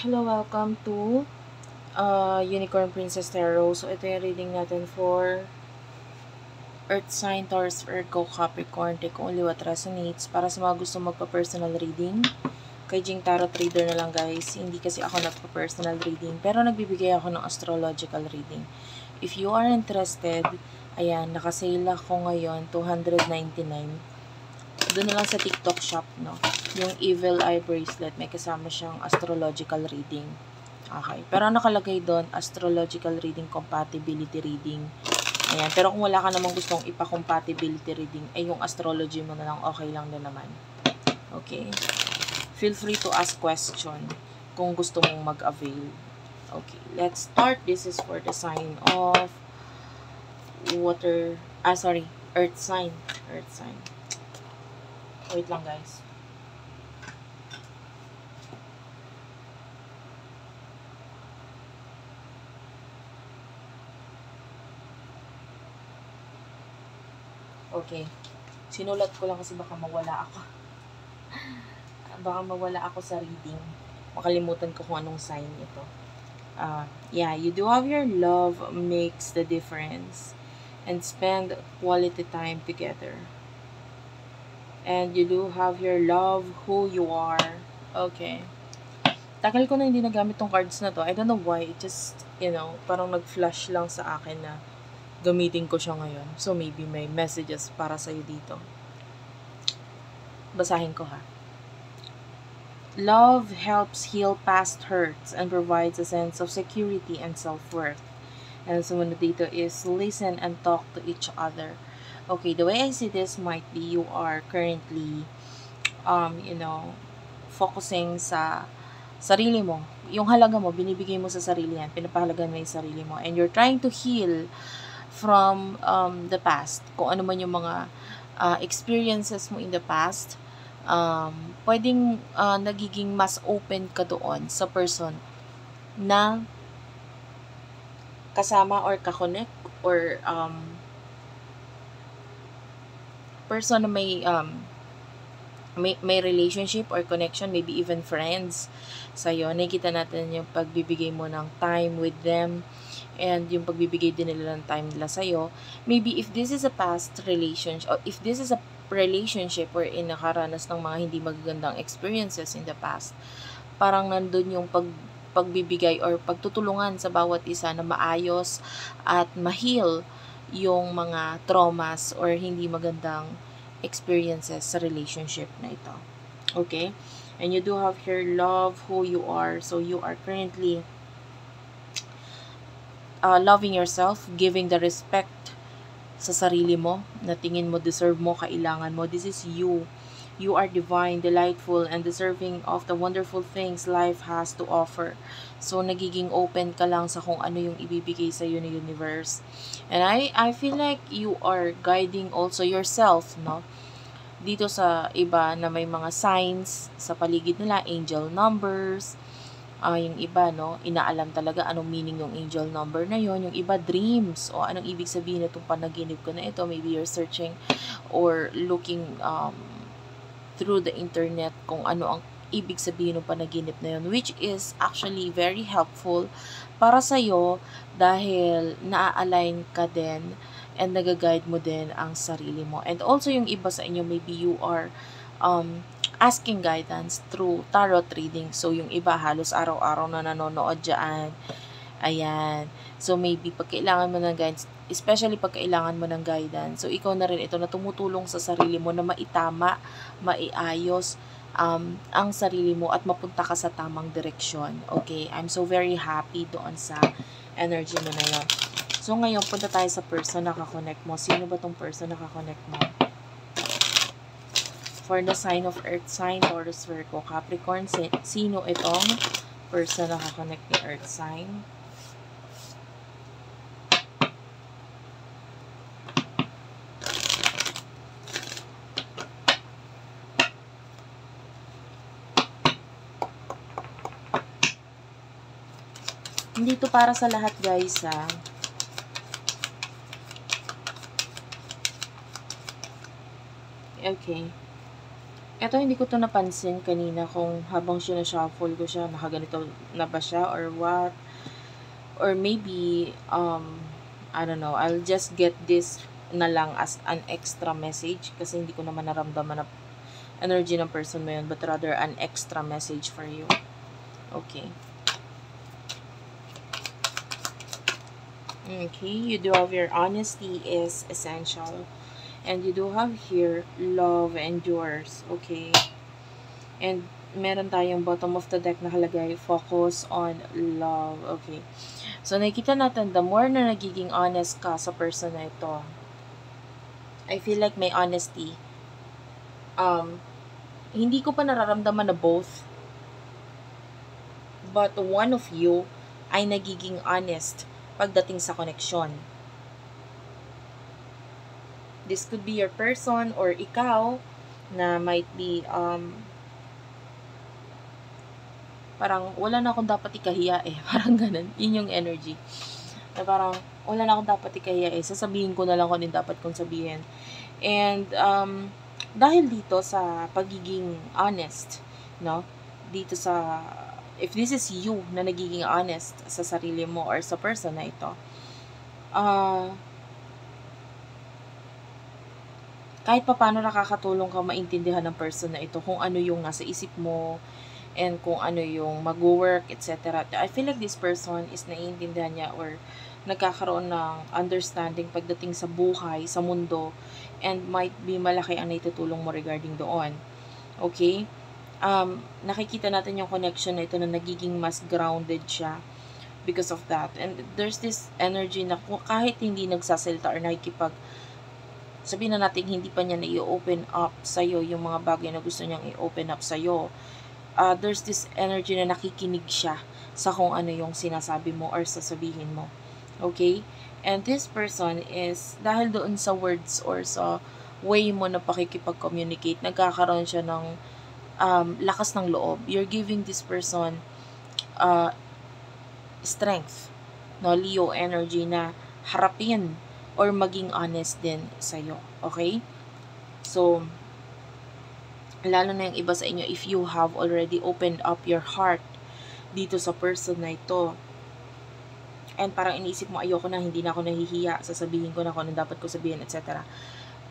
Hello, welcome to Unicorn Princess Tarot. So, ito yung reading natin for Earth Sign, Taurus, Virgo, Capricorn. Take only what resonates. Para sa mga gusto magpa-personal reading, kay Jing Tarot Trader na lang guys. Hindi kasi ako nagpa-personal reading, pero nagbibigay ako ng astrological reading. If you are interested, ayan, nakasale ako ngayon, 299. Doon na lang sa TikTok shop, no? Yung Evil Eye Bracelet, may kasama siyang astrological reading. Okay. Pero nakalagay doon, astrological reading, compatibility reading. Ayan. Pero kung wala ka namang gustong ipa-compatibility reading, ay yung astrology mo na lang, okay lang din naman. Okay. Feel free to ask question kung gusto mong mag-avail. Okay. Let's start. This is for the sign of water. Earth sign. Earth sign. Wait lang guys. Okay. Sinulat ko lang kasi baka mawala ako. Baka mawala ako sa reading. Makalimutan ko kung anong sign ito. Yeah, you do have your love makes the difference. And spend quality time together. And you do have your love who you are. Okay. Tagal ko na hindi nagamit tong cards na to. I don't know why. It just, parang nag-flash lang sa akin na gamitin ko siya ngayon. So, maybe may messages para sa'yo dito. Basahin ko ha. Love helps heal past hurts and provides a sense of security and self-worth. And sumunod dito is listen and talk to each other. Okay, the way I see this might be you are currently, focusing sa sarili mo. Yung halaga mo, binibigay mo sa sarili yan. Pinapahalagan mo yung sarili mo. And you're trying to heal from the past. Kung ano man yung mga experiences mo in the past, pwedeng nagiging mas open ka doon sa person na kasama or kakonect or person na may relationship or connection, maybe even friends sa'yo. Nakikita natin yung pagbibigay mo ng time with them and yung pagbibigay din nila ng time nila sa'yo. Maybe if this is a past relationship, or if this is a relationship wherein nakaranas ng mga hindi magagandang experiences in the past, parang nandun yung pagbibigay or pagtutulungan sa bawat isa na maayos at ma-heal yung mga traumas or hindi magandang experiences sa relationship na ito. Okay? And you do have here love who you are. So you are currently loving yourself, giving the respect sa sarili mo na tingin mo, deserve mo, kailangan mo. This is you. You are divine, delightful, and deserving of the wonderful things life has to offer. So, nagiging open ka lang sa kung ano yung ibibigay sa iyo ng universe. And I feel like you are guiding also yourself, no? Dito sa iba na may mga signs sa paligid nila, angel numbers, yung iba, no, inaalam talaga anong meaning yung angel number na yon. Yung iba, dreams, o anong ibig sabihin na itong panaginip ko na ito. Maybe you're searching or looking through the internet kung ano ang ibig sabihin ng panaginip na yun, which is actually very helpful para sa'yo dahil naa-align ka din and nag-guide mo din ang sarili mo. And also yung iba sa inyo, maybe you are asking guidance through tarot reading. So yung iba halos araw-araw na nanonood dyan. Ayan. So maybe pag kailangan mo ng guidance, especially pag kailangan mo ng guidance, so ikaw na rin ito na tumutulong sa sarili mo na maitama, maiayos ang sarili mo at mapunta ka sa tamang direksyon. Okay? I'm so very happy doon sa energy mo na yun. So ngayon, punta tayo sa person na kakonect mo. Sino ba tong person na kakonect mo? For the sign of Earth sign, Taurus, Virgo, Capricorn, sino itong person na kakonect ni Earth sign? Hindi to para sa lahat guys ha. Okay. Eto hindi ko 'to napansin kanina kung habang sina-shuffle ko siya, nakaganito na ba siya or what? Or maybe, I don't know, I'll just get this na lang as an extra message kasi hindi ko naman naramdaman na energy ng person mo yun, but rather an extra message for you. Okay. Okay, you do have your honesty is essential. And you do have here, love endures. Okay. And meron tayong bottom of the deck na nakalagay, focus on love. Okay. So, nakikita natin, the more na nagiging honest ka sa person na ito, I feel like may honesty. Hindi ko pa nararamdaman na both, but one of you ay nagiging honest pagdating sa connection. This could be your person or ikaw na might be parang wala na akong dapat ikahiya eh. Parang ganun. Yun yung energy. Na parang wala na akong dapat ikahiya eh. Sasabihin ko na lang kung ano dapat kong sabihin. And dahil dito sa pagiging honest, no? Dito sa if this is you na nagiging honest sa sarili mo or sa person na ito, kahit pa paano nakakatulong ka maintindihan ng person na ito kung ano yung nasa isip mo and kung ano yung mag-work, etc. I feel like this person is naiintindihan niya or nagkakaroon ng understanding pagdating sa buhay, sa mundo, and might be malaki ang naitutulong mo regarding doon. Okay? Nakikita natin yung connection na ito na nagiging mas grounded siya because of that. And there's this energy na kahit hindi nagsasalita or nakikipag sabihin na natin hindi pa niya na i-open up sa'yo yung mga bagay na gusto niyang i-open up sa'yo. There's this energy na nakikinig siya sa kung ano yung sinasabi mo or sasabihin mo. Okay? And this person is, dahil doon sa words or sa way mo na pakikipag-communicate, nagkakaroon siya ng lakas ng loob. You're giving this person strength, no? Leo energy na harapin or maging honest din sa'yo. Okay? So, lalo na yung iba sa inyo, if you have already opened up your heart dito sa person na ito, and parang iniisip mo, ayoko na, hindi na ako nahihiya, sasabihin ko na kung ano dapat ko sabihin, etc.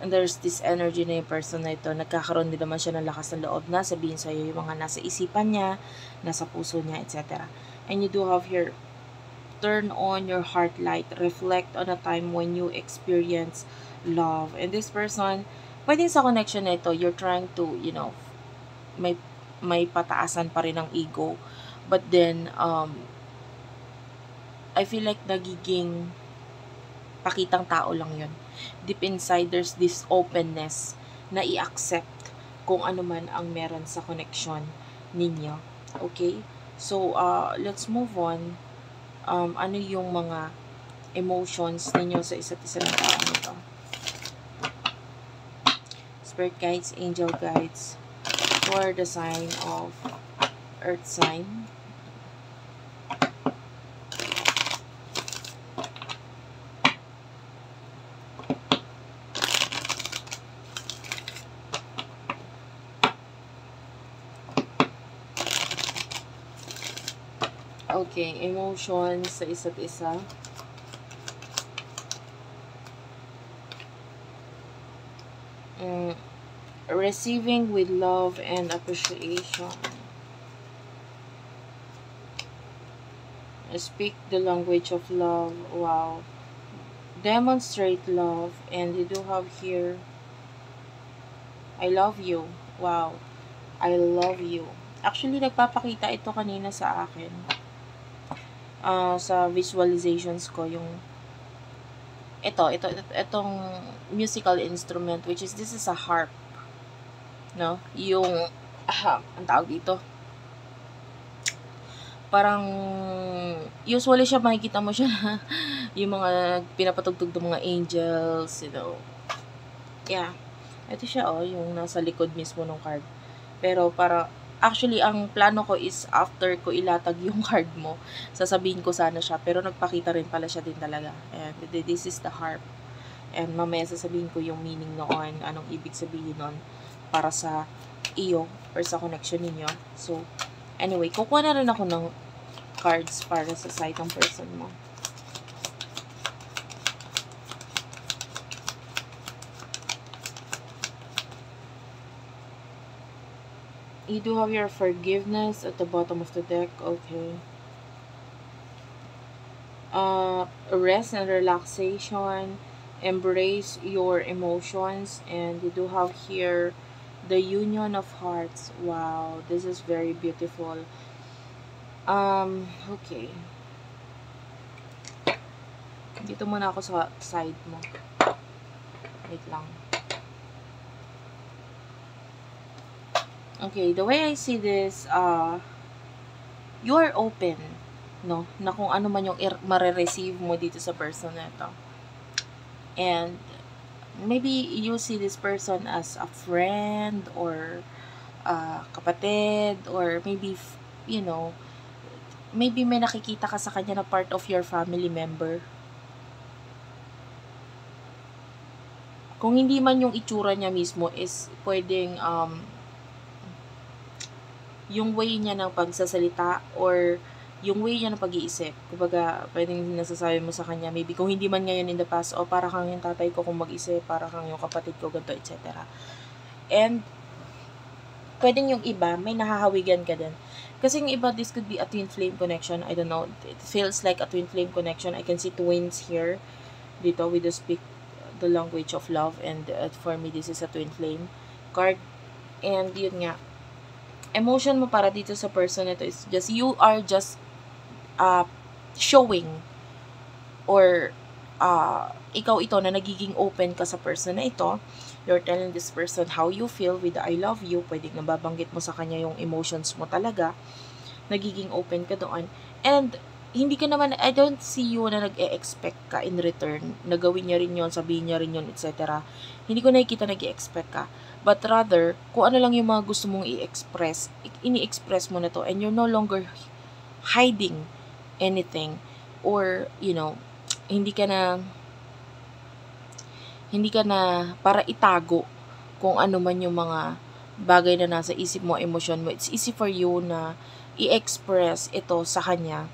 And there's this energy na yung person na ito, nagkakaroon din naman siya ng lakas ng loob na sabihin sa'yo yung mga nasa isipan niya, nasa puso niya, etc. And you do have your turn on your heart light, reflect on a time when you experience love. And this person, pwedeng sa connection na ito, you're trying to, may pataasan pa rin ng ego. But then, I feel like nagiging pakitang tao lang yun. Deep inside, there's this openness na i-accept kung ano man ang meron sa connection ninyo. Okay? So, let's move on. Ano yung mga emotions ninyo sa isa't isa ng tao nito. Spirit guides, angel guides for the sign of earth sign. Okay, emotions sa isa't isa. Receiving with love and appreciation. Speak the language of love. Wow. Demonstrate love. And you do have here, I love you. Wow. I love you. Actually, nagpapakita ito kanina sa akin. Sa visualizations ko, yung itong musical instrument, which is, this is a harp, no? Yung, ang tawag dito, parang, usually siya, makikita mo siya, yung mga pinapatugtog ng mga angels, yeah, ito siya, yung nasa likod mismo ng card, pero para, actually, ang plano ko is after ko ilatag yung card mo, sasabihin ko sana siya. Pero nagpakita rin pala siya din talaga. And this is the harp. And mamaya sasabihin ko yung meaning noon, anong ibig sabihin noon para sa iyo or sa connection ninyo. So, anyway, kukuha na rin ako ng cards para sa side ng person mo. You do have your forgiveness at the bottom of the deck. Okay. Rest and relaxation. Embrace your emotions. And you do have here the union of hearts. Wow. This is very beautiful. Okay. Dito muna ako sa side mo. Wait lang. Okay, the way I see this, you are open, no? Na kung ano man yung mare-receive mo dito sa person na ito. And, maybe you see this person as a friend, or kapatid, or maybe, you know, maybe may nakikita ka sa kanya na part of your family member. Kung hindi man yung itsura niya mismo is pwedeng, yung way niya ng pagsasalita or yung way niya ng pag-iisip. Kumbaga, pwedeng nasasabi mo sa kanya, maybe kung hindi man ngayon in the past, o para kang yung tatay ko kung mag-isip, para kang yung kapatid ko, ganito, etc. And, pwedeng yung iba, may nahahawigan ka din. Kasi yung iba, this could be a twin flame connection. I don't know. It feels like a twin flame connection. I can see twins here. Dito, we do speak the language of love. And for me, this is a twin flame card. And yun nga, emotion mo para dito sa person ito is just, you are just showing or ikaw ito na nagiging open ka sa person na ito. You're telling this person how you feel with the I love you. Pwedeng nababanggit mo sa kanya yung emotions mo talaga. Nagiging open ka doon. And hindi ka naman, I don't see you na nag-e-expect ka in return. Nagawin niya rin yun, sabihin niya rin yun, etc. Hindi ko nakikita nag-e-expect ka. But rather, kung ano lang yung mga gusto mong i-express, ini-express mo na to, and you're no longer hiding anything, or, you know, hindi ka na para itago kung ano man yung mga bagay na nasa isip mo, emosyon mo. It's easy for you na i-express ito sa kanya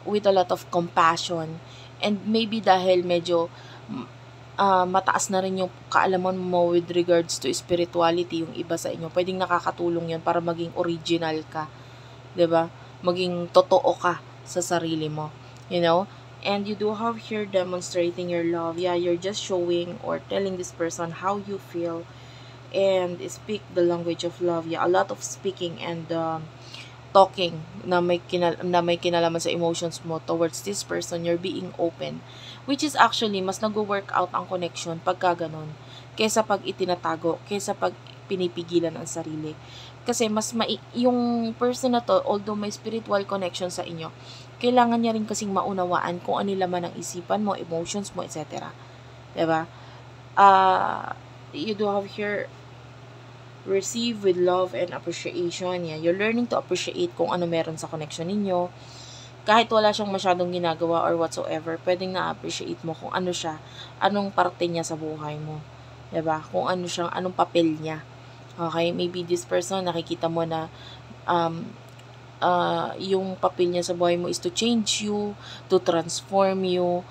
with a lot of compassion. And maybe dahil medyo mataas na rin yung kaalaman mo with regards to spirituality, yung iba sa inyo, pwedeng nakakatulong yun para maging original ka, 'di ba? Maging totoo ka sa sarili mo, you know? And you do have here demonstrating your love. Yeah, you're just showing or telling this person how you feel and speak the language of love. Yeah, a lot of speaking and talking na may kinalaman sa emotions mo towards this person. You're being open, which is actually mas nag-work out ang connection pagka ganun, kaysa pag itinatago, kaysa pag pinipigilan ang sarili. Kasi mas yung person na to, although may spiritual connection sa inyo, kailangan niya rin kasing maunawaan kung ano laman ang isipan mo, emotions mo, etc. Diba? You do have here receive with love and appreciation. Yeah, you're learning to appreciate kung ano meron sa connection ninyo. Kahit wala siyang masyadong ginagawa or whatsoever, pwedeng na-appreciate mo kung ano siya, anong parte niya sa buhay mo. Diba? Kung ano siyang, anong papel niya. Okay? Maybe this person, nakikita mo na yung papel niya sa buhay mo is to change you, to transform you.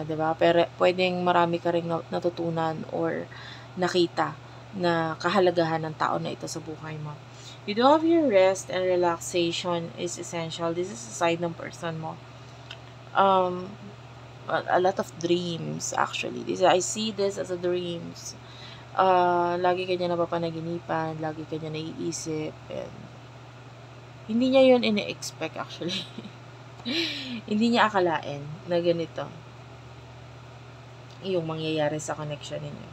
Diba? Pero pwedeng marami ka rin natutunan or nakita na kahalagahan ng tao na ito sa buhay mo. You do have your rest and relaxation is essential. This is the side ng person mo. A lot of dreams, actually. I see this as a dreams. Lagi ka niya napapanaginipan, lagi ka niya naiisip, and hindi niya yun ine-expect, actually. Hindi niya akalain na ganito yung mangyayari sa connection ninyo.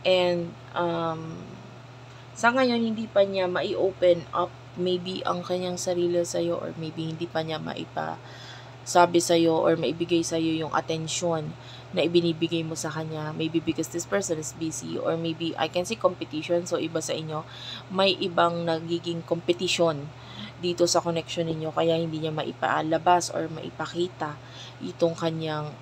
And, sa ngayon, hindi pa niya mai-open up maybe ang kanyang sarili sa'yo, or maybe hindi pa niya maipasabi sa'yo or maibigay sa'yo yung atensyon na ibinibigay mo sa kanya. Maybe because this person is busy, or maybe I can see competition. So, iba sa inyo, may ibang nagiging competition dito sa connection ninyo, kaya hindi niya maipalabas or maipakita itong kanyang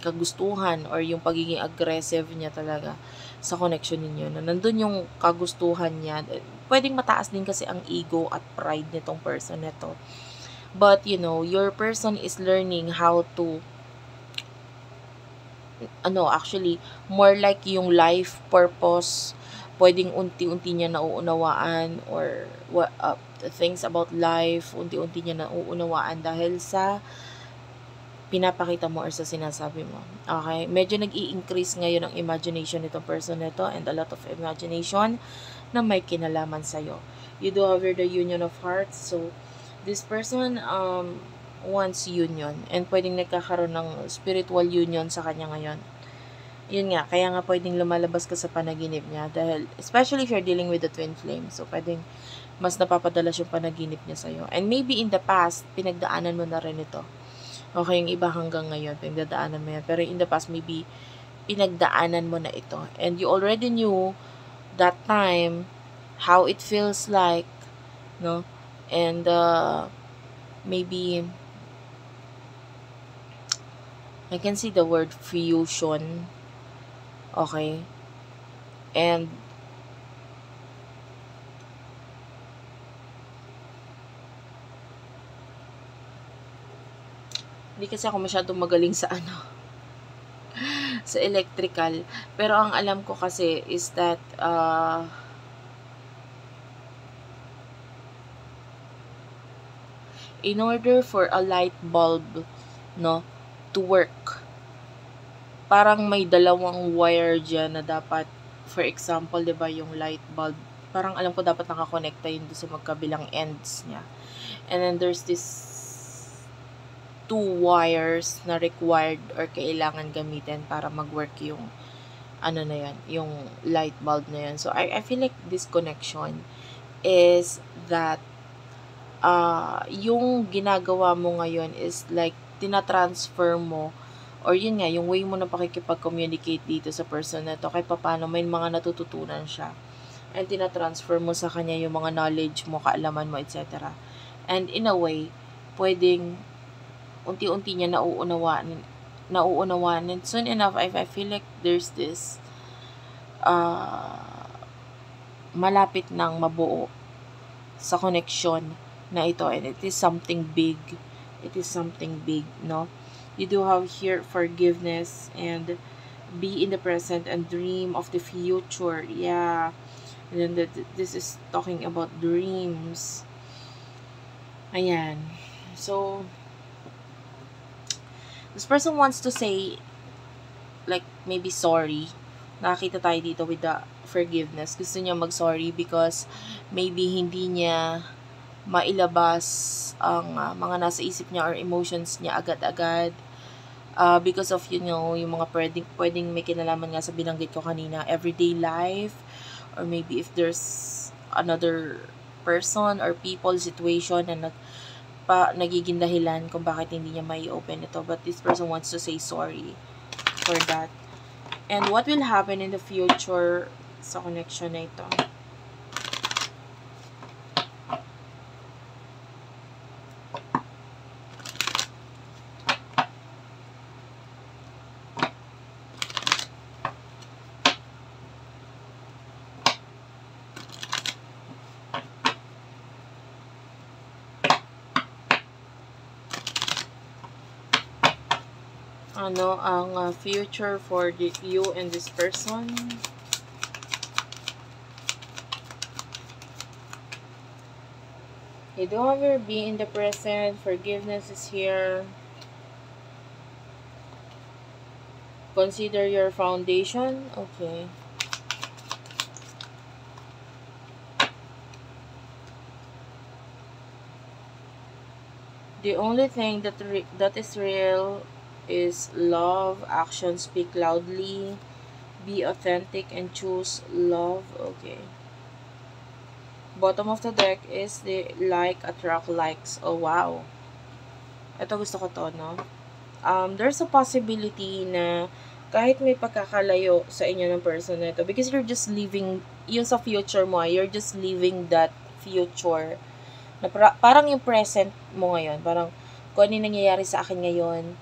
kagustuhan or yung pagiging aggressive niya talaga. sa connection ninyo, na nandun yung kagustuhan niya. Pwedeng mataas din kasi ang ego at pride nitong person nito. But, your person is learning how to, actually, more like yung life purpose, pwedeng unti-unti niya nauunawaan, or things about life, unti-unti niya nauunawaan dahil sa pinapakita mo or sa sinasabi mo. Okay? Medyo nag-i-increase ngayon ang imagination nitong person nito, and a lot of imagination na may kinalaman sa'yo. You do have the union of hearts. So, this person wants union, and pwedeng nagkakaroon ng spiritual union sa kanya ngayon. Yun nga, kaya nga pwedeng lumalabas ka sa panaginip niya, dahil, especially if you're dealing with the twin flame, so pwedeng mas napapadalas yung panaginip niya sa'yo. And maybe in the past, pinagdaanan mo na rin ito. Okay, yung iba hanggang ngayon, pinagdaanan mo yan. Pero in the past, maybe, pinagdaanan mo na ito. And you already knew that time how it feels like, no? And, maybe, I can see the word fusion. Okay? And, hindi kasi ako masyadong magaling sa sa electrical. Pero ang alam ko kasi is that, in order for a light bulb, no, to work, parang may dalawang wire dyan na dapat, for example, 'di ba, yung light bulb, parang alam ko dapat nakakonekta yun doon sa magkabilang ends niya. And then there's this 2 wires na required or kailangan gamitin para mag-work yung na yan, yung light bulb na yan. So I feel like this connection is that yung ginagawa mo ngayon is like tinatransfer mo, or yun nga, yung way mo na pakikipag-communicate dito sa person na to, kahit paano may mga natututunan siya. And tinatransfer mo sa kanya yung mga knowledge mo, kaalaman mo, etc. And in a way, pwedeng unti-unti niya nauunawaan. And soon enough, I feel like there's this malapit nang mabuo sa connection na ito, and it is something big. It is something big, no? You do have here forgiveness, and be in the present and dream of the future. Yeah. And then this is talking about dreams. Ayan. So, this person wants to say, like, maybe sorry. Nakakita tayo dito with the forgiveness. Gusto niya mag-sorry because maybe hindi niya mailabas ang mga nasa isip niya or emotions niya agad-agad. Because of, yung mga pwedeng may kinalaman nga sa binanggit ko kanina, everyday life, or maybe if there's another person or people, situation na nagiging dahilan kung bakit hindi niya may open ito. But this person wants to say sorry for that. And what will happen in the future sa connection na ito? Ano ang future for you and this person? You don't ever be in the present. Forgiveness is here. Consider your foundation. Okay. The only thing that is real is love. Actions speak loudly. Be authentic and choose love. Okay. Bottom of the deck is the like attract likes. Oh, wow. Ito gusto ko to, no? There's a possibility na kahit may pagkakalayo sa inyo ng person na ito, because you're just living, yun sa future mo, you're just living that future. Na parang yung present mo ngayon, parang kung ano yung nangyayari sa akin ngayon,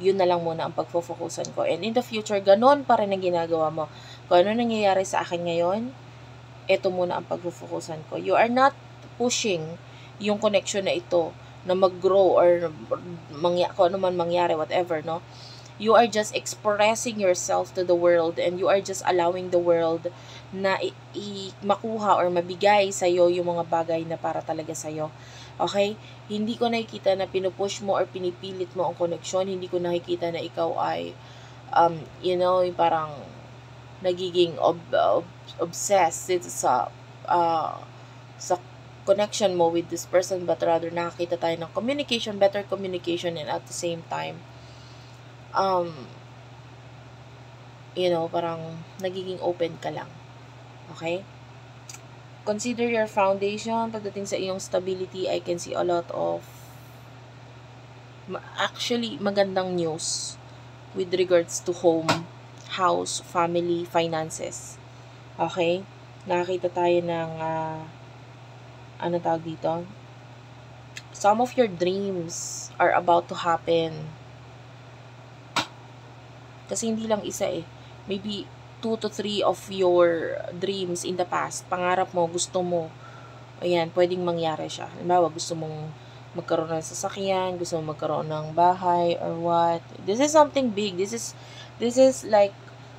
yun na lang muna ang pagfo-focusan ko. And in the future, ganon pa rin ang ginagawa mo. Kung ano nangyayari sa akin ngayon, ito muna ang pagfufokusan ko. You are not pushing yung connection na ito na mag-grow or kung ano man mangyari, whatever, no? You are just expressing yourself to the world, and you are just allowing the world na makuha or mabigay sa'yo yung mga bagay na para talaga sa'yo. Okay? Hindi ko nakikita na pinupush mo or pinipilit mo ang connection. Hindi ko nakikita na ikaw ay, yung parang nagiging obsessed sa connection mo with this person, but rather nakakita tayo ng communication, better communication, and at the same time, parang nagiging open ka lang. Okay? Consider your foundation. Pagdating sa iyong stability, I can see a lot of actually magandang news with regards to home, house, family, finances. Okay? Nakakita tayo ng ano tawag dito? Some of your dreams are about to happen. Kasi hindi lang isa eh. Maybe 2 to 3 of your dreams in the past, pangarap mo, gusto mo, ayan, pwedeng mangyari siya. Halimbawa, gusto mong magkaroon ng sasakyan, gusto mong magkaroon ng bahay, or what. This is something big. This is like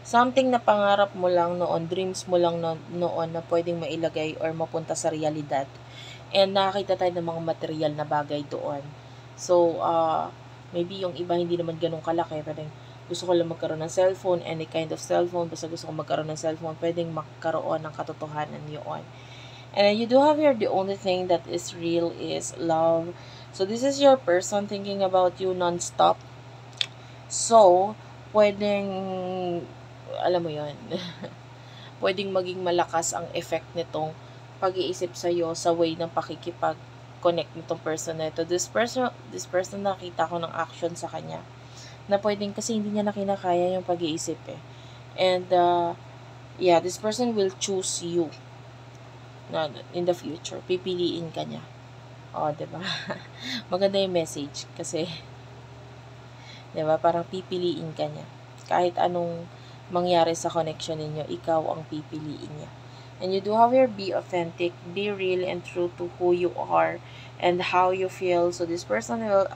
something na pangarap mo lang noon, dreams mo lang noon na pwedeng mailagay or mapunta sa realidad. And nakakita tayo ng mga material na bagay doon. So, maybe yung iba hindi naman ganun kalaki, pero gusto ko lang magkaroon ng cellphone, any kind of cellphone, basta gusto ko magkaroon ng cellphone, pwedeng magkaroon ng katotohanan yun. And then you do have here, the only thing that is real is love. So, this is your person thinking about you non-stop. So, pwedeng, alam mo yun, pwedeng maging malakas ang effect nitong pag-iisip sa'yo sa way ng pakikipag-connect nitong person na ito. This person nakita ko ng action sa kanya na pwedeng kasi hindi niya na kinakaya yung pag-iisip eh. And, this person will choose you na in the future. Pipiliin ka niya. Diba? Maganda yung message kasi, diba? Parang pipiliin ka niya. Kahit anong mangyari sa connection ninyo, ikaw ang pipiliin niya. And you do have your be authentic, be real and true to who you are and how you feel. So this person will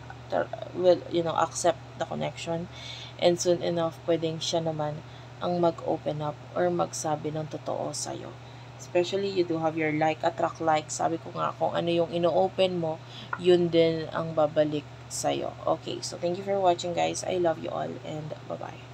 accept the connection, and soon enough pwedeng siya naman ang mag-open up or magsabi ng totoo sa'yo. Especially you do have your like attract like. Sabi ko nga, kung ano yung ino-open mo, yun din ang babalik sa'yo. Okay, so thank you for watching guys. I love you all and bye-bye.